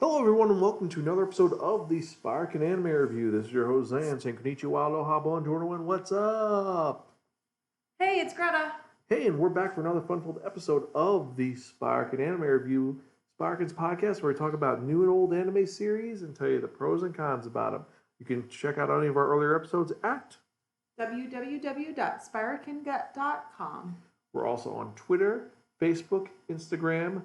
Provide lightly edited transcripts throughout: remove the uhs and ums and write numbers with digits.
Hello, everyone, and welcome to another episode of the Spiraken Anime Review. This is your host, Xan, saying konnichiwa, aloha, bonjour, and what's up? Hey, it's Greta. Hey, and we're back for another fun-filled episode of the Spiraken Anime Review, Spiraken's podcast, where we talk about new and old anime series and tell you the pros and cons about them. You can check out any of our earlier episodes at www.spirakengut.com. We're also on Twitter, Facebook, Instagram,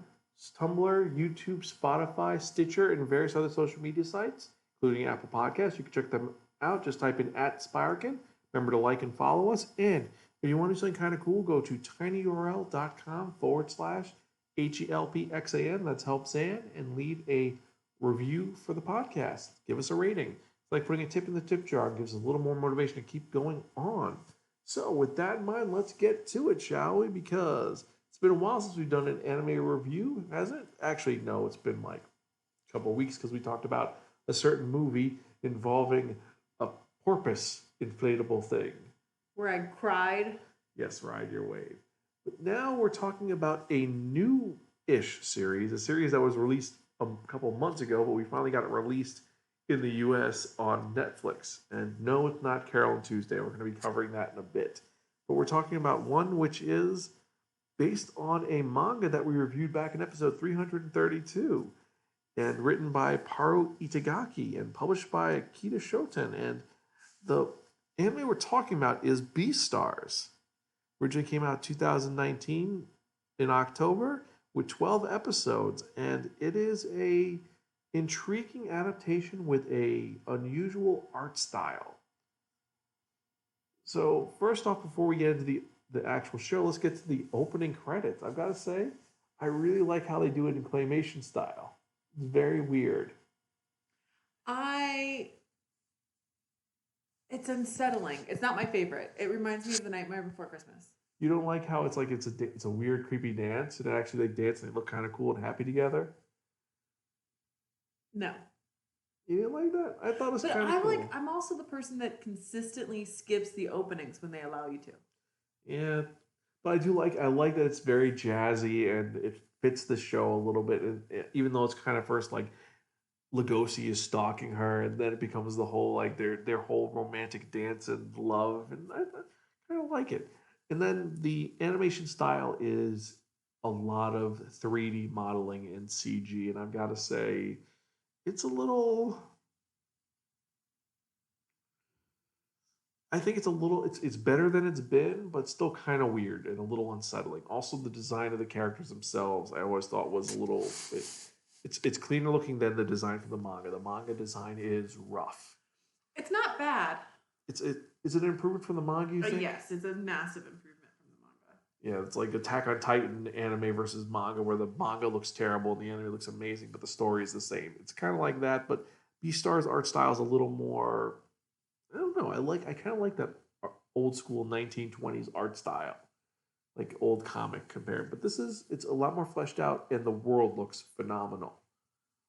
Tumblr, YouTube, Spotify, Stitcher, and various other social media sites, including Apple Podcasts. You can check them out. Just type in @Spiraken. Remember to like and follow us. And if you want to do something kind of cool, go to tinyurl.com/HELPXAN. That's Help Zan, and leave a review for the podcast. Give us a rating. It's like putting a tip in the tip jar. It gives us a little more motivation to keep going on. So with that in mind, let's get to it, shall we? Because it's been a while since we've done an anime review, hasn't it? Actually, no, it's been like a couple of weeks because we talked about a certain movie involving a porpoise inflatable thing. Where I cried. Yes, Ride Your Wave. But now we're talking about a new-ish series, a series that was released a couple of months ago, but we finally got it released in the US on Netflix. And no, it's not Carol and Tuesday. We're going to be covering that in a bit. But we're talking about one which is based on a manga that we reviewed back in episode 332 and written by Paru Itagaki and published by Akita Shoten. And the anime we're talking about is Beastars. Originally came out 2019 in October with 12 episodes, and it is a intriguing adaptation with a unusual art style. So first off, before we get into the actual show, let's get to the opening credits. I've got to say, I really like how they do it in claymation style. It's very weird. It's unsettling. It's not my favorite. It reminds me of The Nightmare Before Christmas. You don't like how it's like it's a weird, creepy dance, and actually they dance and they look kind of cool and happy together? No. You didn't like that? I thought it was kind of cool. I'm also the person that consistently skips the openings when they allow you to. Yeah, but I like that it's very jazzy and it fits the show a little bit. And even though it's kind of first like Lugosi is stalking her, and then it becomes the whole like their whole romantic dance and love, and I kind of like it. And then the animation style is a lot of 3D modeling and CG, and I've got to say, it's a little. I think it's better than it's been, but still kind of weird and a little unsettling. Also, the design of the characters themselves, I always thought was a little. It's cleaner looking than the design from the manga. The manga design is rough. It's not bad. Is it an improvement from the manga, you think? Yes, it's a massive improvement from the manga. Yeah, it's like Attack on Titan anime versus manga, where the manga looks terrible and the anime looks amazing, but the story is the same. It's kind of like that, but Beastars art style is a little more. I don't know. I kind of like that old school 1920s art style, like old comic compared. But it's a lot more fleshed out, and the world looks phenomenal.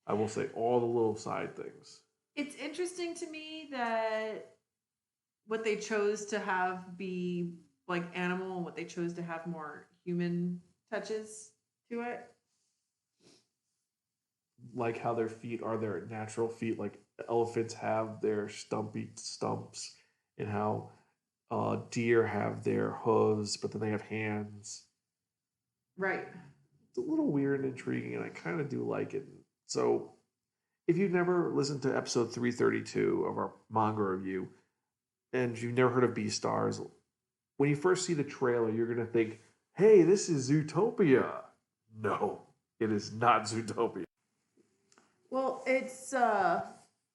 I will say all the little side things. It's interesting to me that what they chose to have be like animal and what they chose to have more human touches to it. Like how their feet are their natural feet, like elephants have their stumpy stumps, and how deer have their hooves, but then they have hands. Right. It's a little weird and intriguing, and I kind of do like it. So, if you've never listened to episode 332 of our manga review, and you've never heard of Beastars, when you first see the trailer, you're going to think, hey, this is Zootopia. No, it is not Zootopia. Well, it's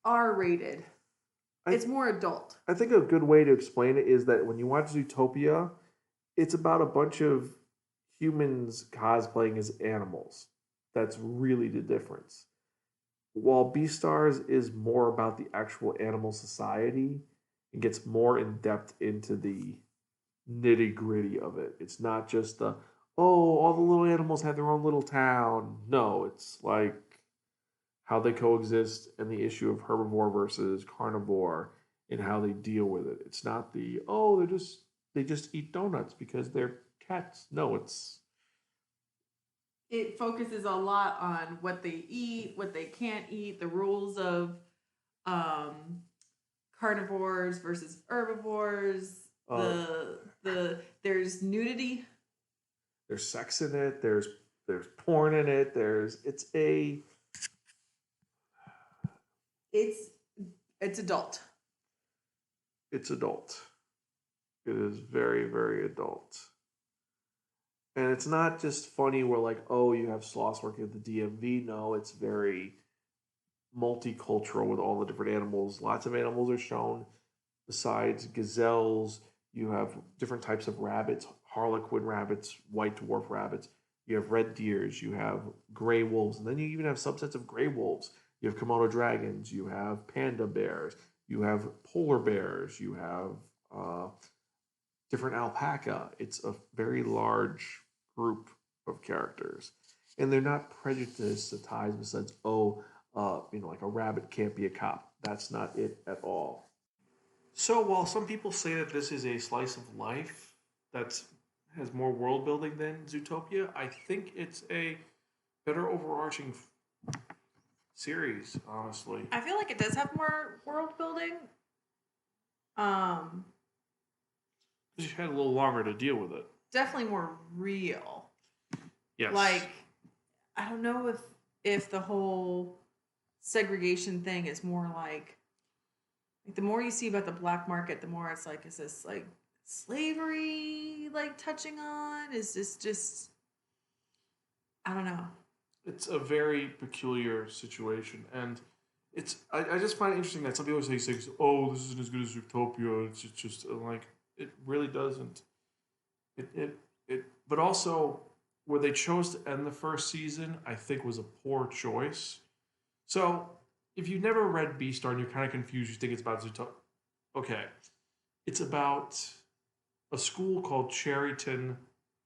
R-rated. It's more adult. I think a good way to explain it is that when you watch Zootopia, it's about a bunch of humans cosplaying as animals. That's really the difference. While Beastars is more about the actual animal society, it gets more in depth into the nitty gritty of it. It's not just all the little animals have their own little town. No, it's like how they coexist and the issue of herbivore versus carnivore and how they deal with it. It's not they just eat donuts because they're cats. No, it focuses a lot on what they eat, what they can't eat, the rules of um, carnivores versus herbivores. Uh, There's nudity. there's sex in it. There's porn in it. It's it's adult. It's adult. It is very, very adult. And it's not just funny where like, oh, you have sloths working at the DMV. No, it's very multicultural with all the different animals. Lots of animals are shown. Besides gazelles, you have different types of rabbits, harlequin rabbits, white dwarf rabbits. You have red deers. You have gray wolves, and then you even have subsets of gray wolves. You have Komodo dragons. You have panda bears. You have polar bears. You have different alpaca. It's a very large group of characters, and they're not prejudiced to ties besides like a rabbit can't be a cop. That's not it at all. So while some people say that this is a slice of life that has more world building than Zootopia, I think it's a better overarching series. Honestly, I feel like it does have more world building. Um, because you had a little longer to deal with it. Definitely more real. Yes. Like, I don't know if the whole segregation thing is more like the more you see about the black market, the more it's like, is this like slavery like touching on? Is this just, I don't know. It's a very peculiar situation, and I just find it interesting that some people say, oh, this isn't as good as Utopia. It's just like it really doesn't. But also where they chose to end the first season, I think was a poor choice. So if you've never read Beastar and you're kind of confused, you think it's about Zootopia. Okay, it's about a school called Cherryton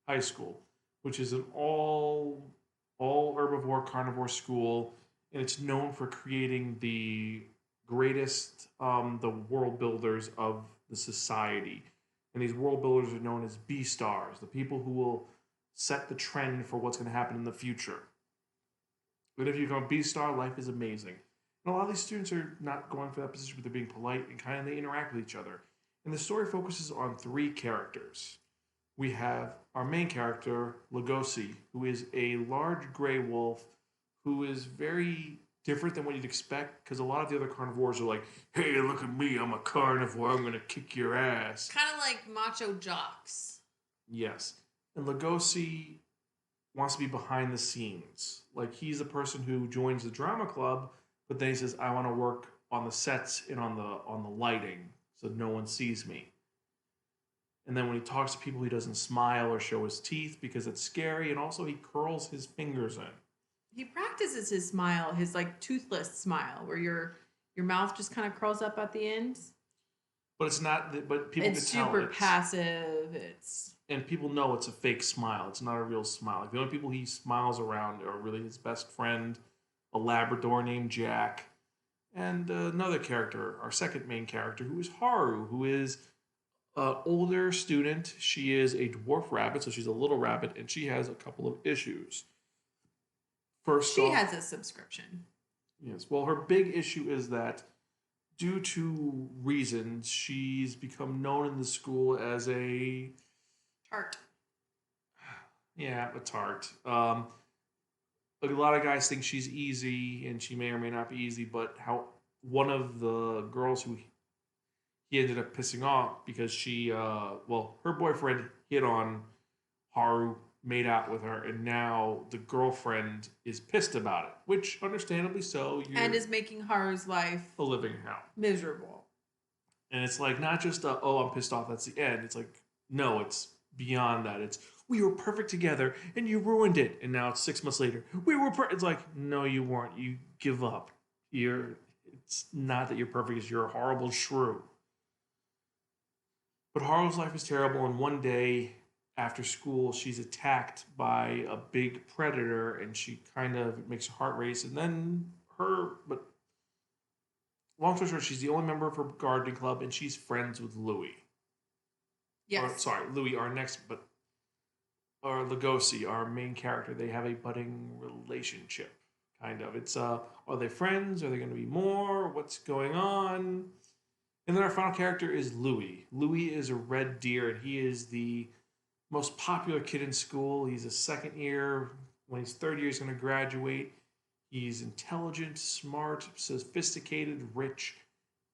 High School, which is an all herbivore carnivore school, and it's known for creating the greatest the world builders of the society. And these world builders are known as Beastars, the people who will set the trend for what's going to happen in the future. But if you become a Beastar, life is amazing. And a lot of these students are not going for that position, but they're being polite and kind of they interact with each other. And the story focuses on three characters. We have our main character, Lugosi, who is a large gray wolf who is very different than what you'd expect because a lot of the other carnivores are like, hey, look at me, I'm a carnivore, I'm going to kick your ass. Kind of like macho jocks. Yes. And Lugosi wants to be behind the scenes. Like, he's the person who joins the drama club, but then he says, I want to work on the sets and on the lighting so no one sees me. And then when he talks to people, he doesn't smile or show his teeth because it's scary. And also, he curls his fingers in. He practices his smile, his like toothless smile, where your mouth just kind of curls up at the end. But it's not. But people it's can tell super passive. And people know it's a fake smile. It's not a real smile. Like, the only people he smiles around are really his best friend, a Labrador named Jack, and another character, our second main character, who is Haru, who is an older student. She is a dwarf rabbit, so she's a little rabbit, and she has a couple of issues. First she off, has a subscription. Yes. Well, her big issue is that due to reasons, she's become known in the school as a tart. Yeah, a tart. A lot of guys think she's easy, and she may or may not be easy. But how one of the girls who he ended up pissing off because she, her boyfriend hit on Haru, made out with her, and now the girlfriend is pissed about it, which understandably so. And is making Haru's life a living hell, miserable. And it's like not just I'm pissed off. That's the end. It's like no, it's beyond that. It's we were perfect together, and you ruined it. And now it's 6 months later. We were perfect. It's like no, you weren't. You give up. It's not that you're perfect. It's you're a horrible shrew. But Haru's life is terrible, and one day after school, she's attacked by a big predator, and she kind of makes her heart race. And then but long story short, she's the only member of her gardening club, and she's friends with Louie. Yes. Louie, our next, but or Lugosi, our main character, they have a budding relationship. Kind of. It's are they friends? Are they going to be more? What's going on? And then our final character is Louis. Louis is a red deer, and he is the most popular kid in school. He's a second year. When he's third year, he's going to graduate. He's intelligent, smart, sophisticated, rich,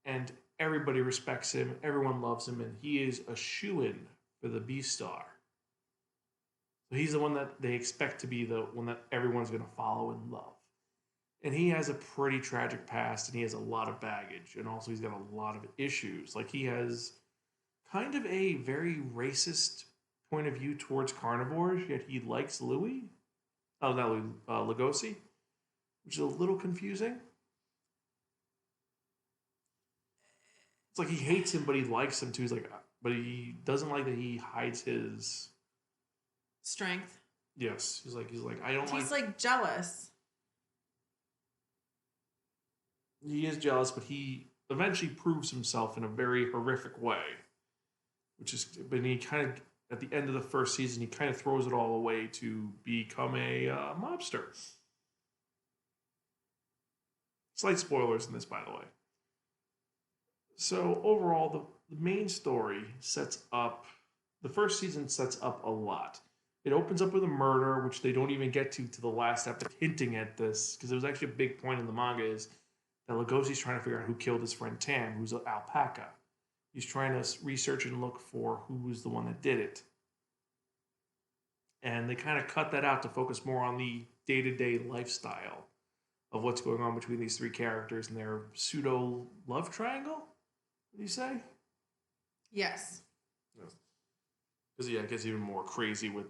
and everybody respects him. Everyone loves him, and he is a shoo-in for the Beastar. So he's the one that they expect to be the one that everyone's going to follow and love. And he has a pretty tragic past, and he has a lot of baggage, and also he's got a lot of issues. Like he has kind of a very racist point of view towards carnivores, yet he likes Louis. Oh, not Louis, Lugosi, which is a little confusing. It's like he hates him, but he likes him too. He's like, but he doesn't like that he hides his Strength. Yes, he's like I don't He's like jealous. He is jealous, but he eventually proves himself in a very horrific way. Which is, but he kind of at the end of the first season, he kind of throws it all away to become a mobster. Slight spoilers in this, by the way. So overall, the main story sets up. The first season sets up a lot. It opens up with a murder, which they don't even get to the last episode, hinting at this, because it was actually a big point in the manga is that Lugosi's trying to figure out who killed his friend Tam, who's an alpaca. He's trying to research and look for who was the one that did it. And they kind of cut that out to focus more on the day-to-day lifestyle of what's going on between these three characters and their pseudo love triangle. What do you say? Yes. Because yeah, it gets even more crazy with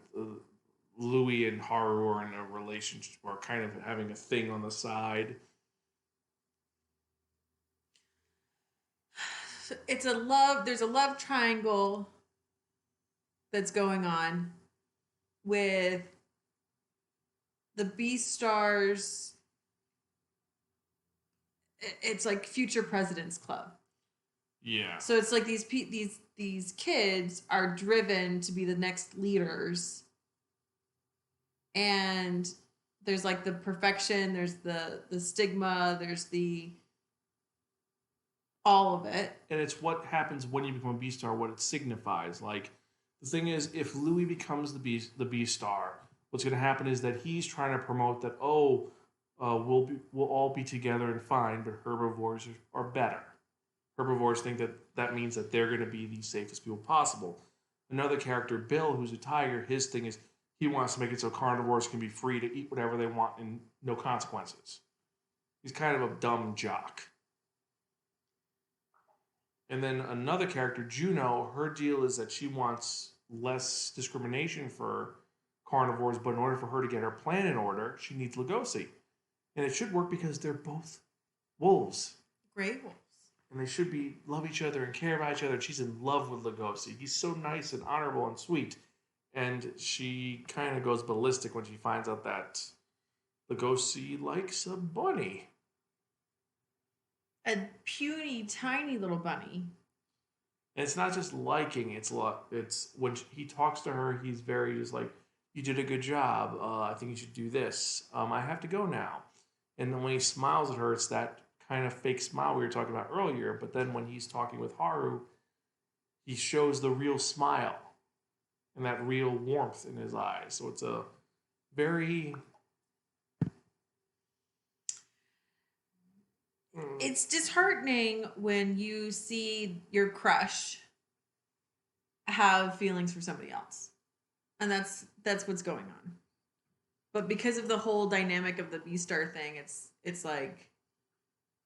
Louis and Haru are in a relationship or kind of having a thing on the side. It's a love. There's a love triangle that's going on with the Beastars. It's like Future Presidents Club. Yeah. So it's like these kids are driven to be the next leaders, and there's like the perfection, there's the stigma, there's the all of it. And it's what happens when you become a Beastar, what it signifies. Like the thing is, if Louis becomes the Beastar, what's going to happen is that he's trying to promote that we'll all be together and fine, but herbivores are better. Herbivores think that means that they're going to be the safest people possible. Another character, Bill, who's a tiger, his thing is he wants to make it so carnivores can be free to eat whatever they want and no consequences. He's kind of a dumb jock. And then another character, Juno, her deal is that she wants less discrimination for carnivores, but in order for her to get her plan in order, she needs Lugosi. And it should work because they're both wolves. Gray wolves. And they should love each other and care about each other. She's in love with Lugosi. He's so nice and honorable and sweet. And she kind of goes ballistic when she finds out that Lugosi likes a bunny. A puny, tiny little bunny. And it's not just liking. It's when he talks to her, he's very just like, you did a good job. I think you should do this. I have to go now. And then when he smiles at her, it's that kind of fake smile we were talking about earlier. But then when he's talking with Haru, he shows the real smile and that real warmth in his eyes. So it's a very... It's disheartening when you see your crush have feelings for somebody else. And that's what's going on. But because of the whole dynamic of the Beastar thing, it's like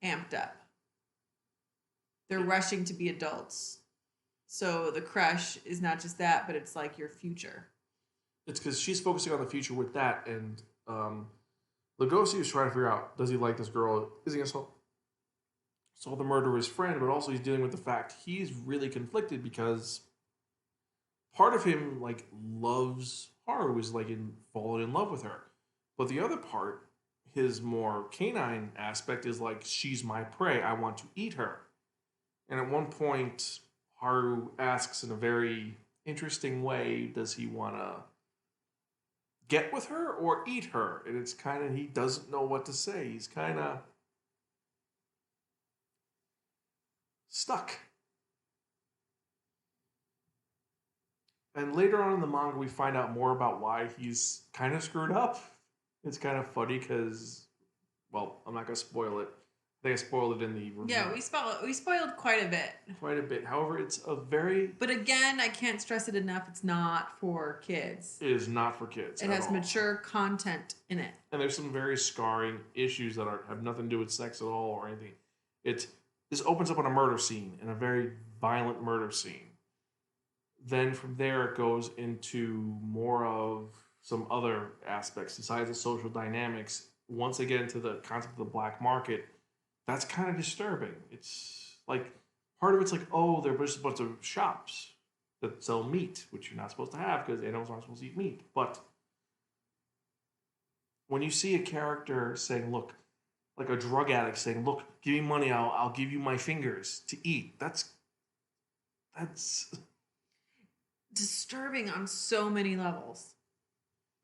amped up. They're rushing to be adults. So the crush is not just that, but it's like your future. It's because she's focusing on the future with that, and Lugosi is trying to figure out, does he like this girl? Is he going to solve the murder of his friend? But also he's dealing with the fact he's really conflicted because part of him like loves Haru, is like falling in love with her. But the other part, his more canine aspect, is like, she's my prey. I want to eat her. And at one point, Haru asks in a very interesting way, does he want to get with her or eat her. And it's kind of, he doesn't know what to say. He's kind of stuck. And later on in the manga, we find out more about why he's kind of screwed up. It's kind of funny because, well, I'm not going to spoil it. I think I spoiled it in the review. Yeah, we spoiled quite a bit. Quite a bit. However, it's a very... But again, I can't stress it enough. It's not for kids. It is not for kids. It has mature content in it. And there's some very scarring issues that have nothing to do with sex at all or anything. This opens up on a murder scene, and a very violent murder scene. Then from there, it goes into more of some other aspects besides the social dynamics. Once they get into the concept of the black market, that's kind of disturbing. It's like, part of it's like, oh, there are just a bunch of shops that sell meat, which you're not supposed to have because animals aren't supposed to eat meat. But when you see a character saying, look, like a drug addict saying, look, give me money, I'll give you my fingers to eat. That's disturbing on so many levels.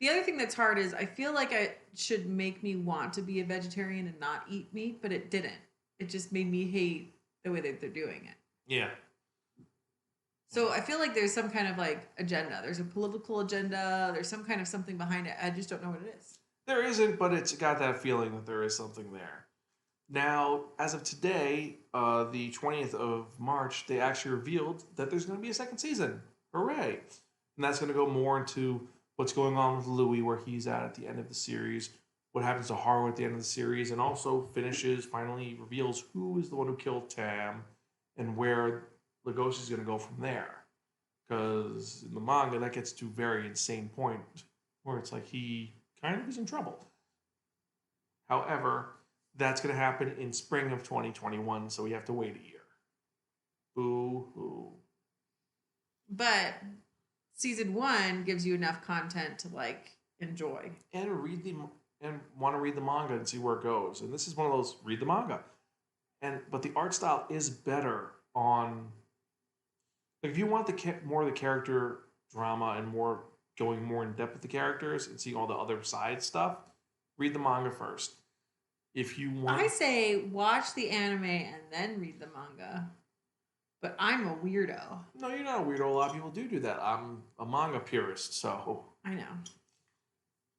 The other thing that's hard is I feel like it should make me want to be a vegetarian and not eat meat, but it didn't. It just made me hate the way that they're doing it. Yeah. So I feel like there's some kind of like agenda. There's a political agenda. There's some kind of something behind it. I just don't know what it is. There isn't, but it's got that feeling that there is something there. Now, as of today, the 20th of March, they actually revealed that there's going to be a second season. Hooray. And that's going to go more into what's going on with Louis, where he's at the end of the series, what happens to Haru at the end of the series, and also finally reveals who is the one who killed Tam and where Legoshi is going to go from there. Because in the manga, that gets to a very insane point where it's like he kind of is in trouble. However, that's going to happen in spring of 2021, so we have to wait a year. Boo-hoo. But season 1 gives you enough content to like enjoy and want to read the manga and see where it goes. And this is one of those read the manga, but the art style is better on. Like if you want more of the character drama and going more in depth with the characters and seeing all the other side stuff, read the manga first. If you want, I say watch the anime and then read the manga. But I'm a weirdo. No, you're not a weirdo. A lot of people do that. I'm a manga purist, so I know.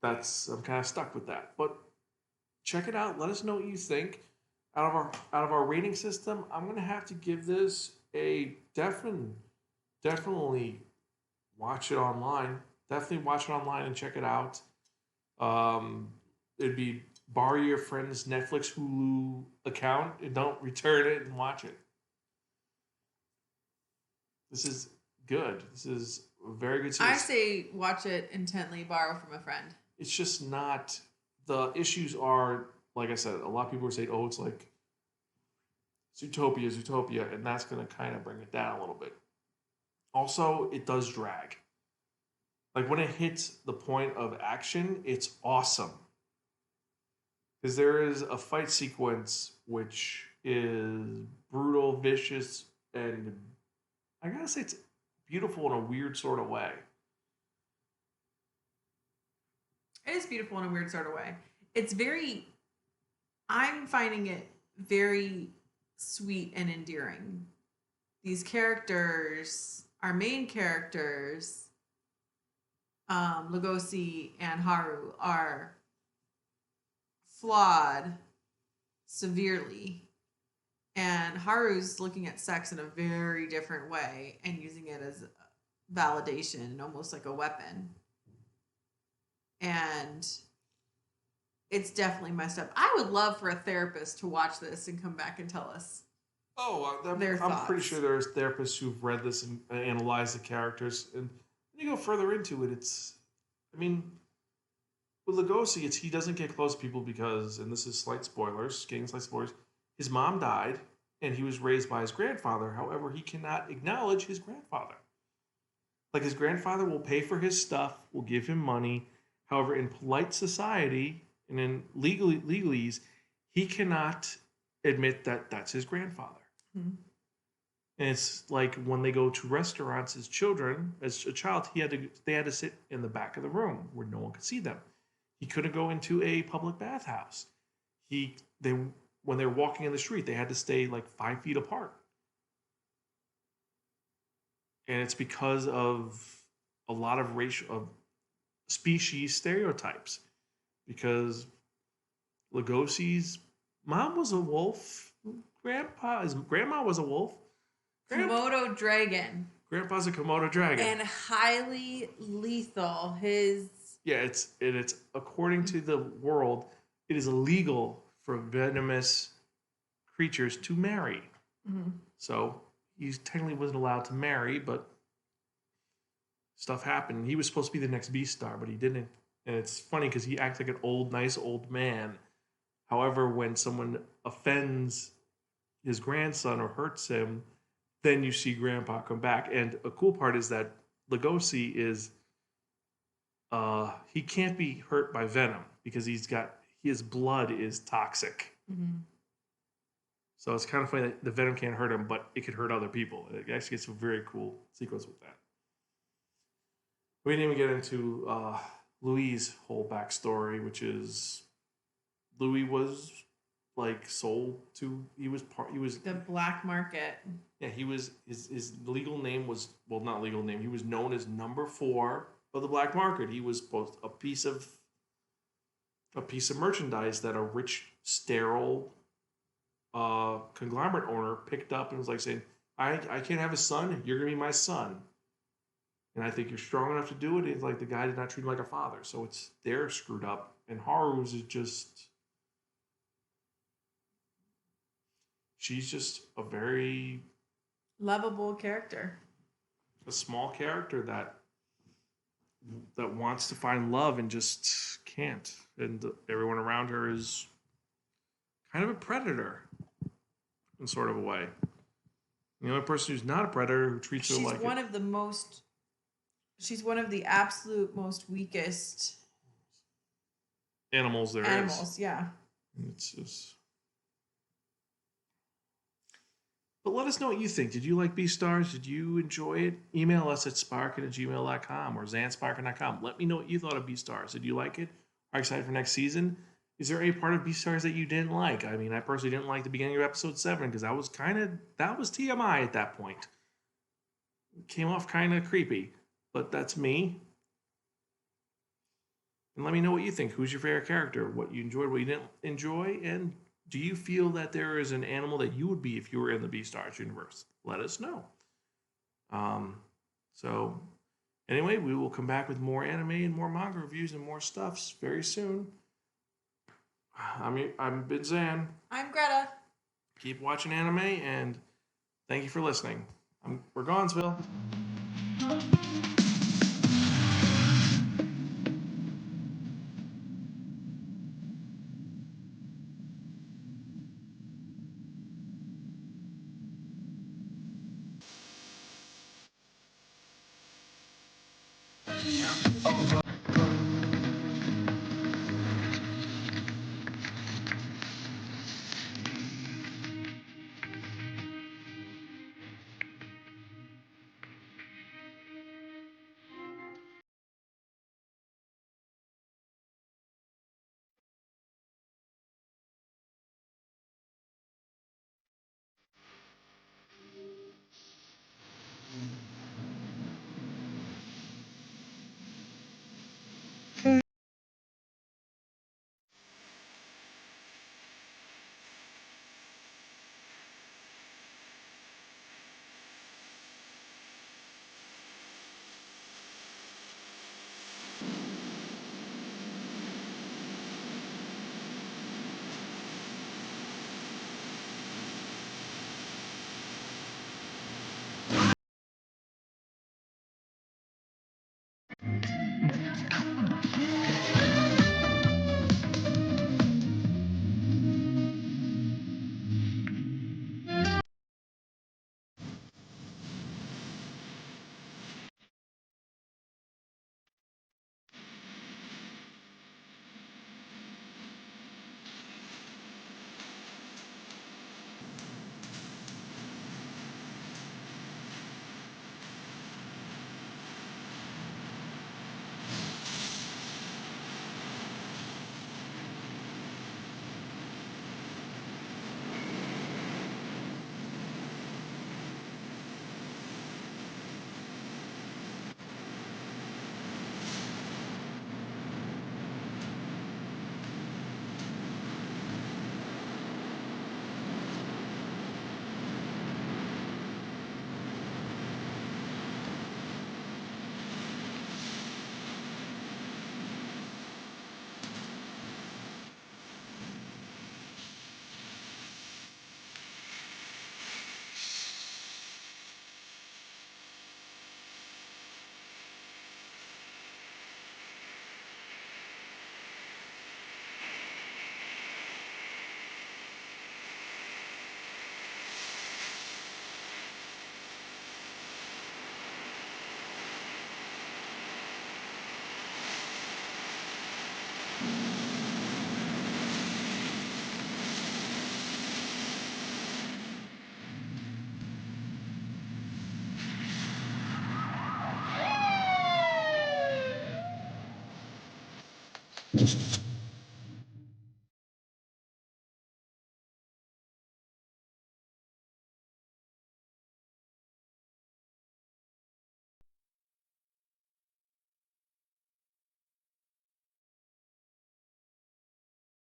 I'm kind of stuck with that. But check it out. Let us know what you think. Out of our rating system, I'm gonna have to give this a definitely watch it online. Definitely watch it online and check it out. It'd be borrow your friend's Netflix, Hulu account and don't return it and watch it. This is good. This is a very good series. I say watch it intently, borrow from a friend. It's just not... The issues are, like I said, a lot of people are saying, oh, it's like Zootopia, and that's going to kind of bring it down a little bit. Also, it does drag. Like, when it hits the point of action, it's awesome. Because there is a fight sequence which is brutal, vicious, and I gotta say it's beautiful in a weird sort of way. It is beautiful in a weird sort of way. I'm finding it very sweet and endearing. These characters, our main characters, Legoshi and Haru, are flawed severely. And Haru's looking at sex in a very different way and using it as validation, almost like a weapon. And it's definitely messed up. I would love for a therapist to watch this and come back and tell us. I'm pretty sure there's therapists who've read this and analyzed the characters. And when you go further into it, with Legoshi, he doesn't get close to people because, and this is slight spoilers, his mom died and he was raised by his grandfather. However, he cannot acknowledge his grandfather. Like, his grandfather will pay for his stuff, will give him money. However, in polite society and in legalese, he cannot admit that that's his grandfather. Mm-hmm. And it's like when they go to restaurants as children, as a child, they had to sit in the back of the room where no one could see them. He couldn't go into a public bathhouse. They when they were walking in the street, they had to stay like 5 feet apart. And it's because of a lot of racial of species stereotypes. Because Lugosi's mom was a wolf, his grandma was a wolf. Komodo dragon. Grandpa's a Komodo dragon. And highly lethal. His it's according to the world, it is illegal for venomous creatures to marry. Mm-hmm. So he technically wasn't allowed to marry, but stuff happened. He was supposed to be the next Beastar, but he didn't. And it's funny because he acts like an nice old man. However, when someone offends his grandson or hurts him, then you see Grandpa come back. And a cool part is that Lugosi is he can't be hurt by venom because his blood is toxic. Mm-hmm. So it's kind of funny that the venom can't hurt him, but it could hurt other people. It actually gets a very cool sequence with that. We didn't even get into Louis' whole backstory, which is Louis was like sold to. He was the black market. Yeah, he was his legal name was not legal name. He was known as number 4 of the black market. He was both a piece of merchandise that a rich, sterile conglomerate owner picked up and was like saying, I can't have a son, you're gonna be my son. And I think you're strong enough to do it. It's like the guy did not treat him like a father. So they're screwed up. And Haru's is just, she's just a very lovable character. A small character that wants to find love and just can't. And everyone around her is kind of a predator in sort of a way. The only person who's not a predator who treats her like she's one of the absolute most weakest animals there is. Yeah. It's just. But let us know what you think. Did you like Beastars? Did you enjoy it? Email us at spiraken@gmail.com or xanspiraken.com. Let me know what you thought of Beastars. Did you like it? Are you excited for next season? Is there any part of Beastars that you didn't like? I mean, I personally didn't like the beginning of episode 7 because that was TMI at that point. It came off kind of creepy, but that's me. And let me know what you think. Who's your favorite character? What you enjoyed, what you didn't enjoy, and do you feel that there is an animal that you would be if you were in the Beastars universe? Let us know. So, anyway, we will come back with more anime and more manga reviews and more stuffs very soon. I'm been Xan. I'm Greta. Keep watching anime, and thank you for listening. We're Gonzville.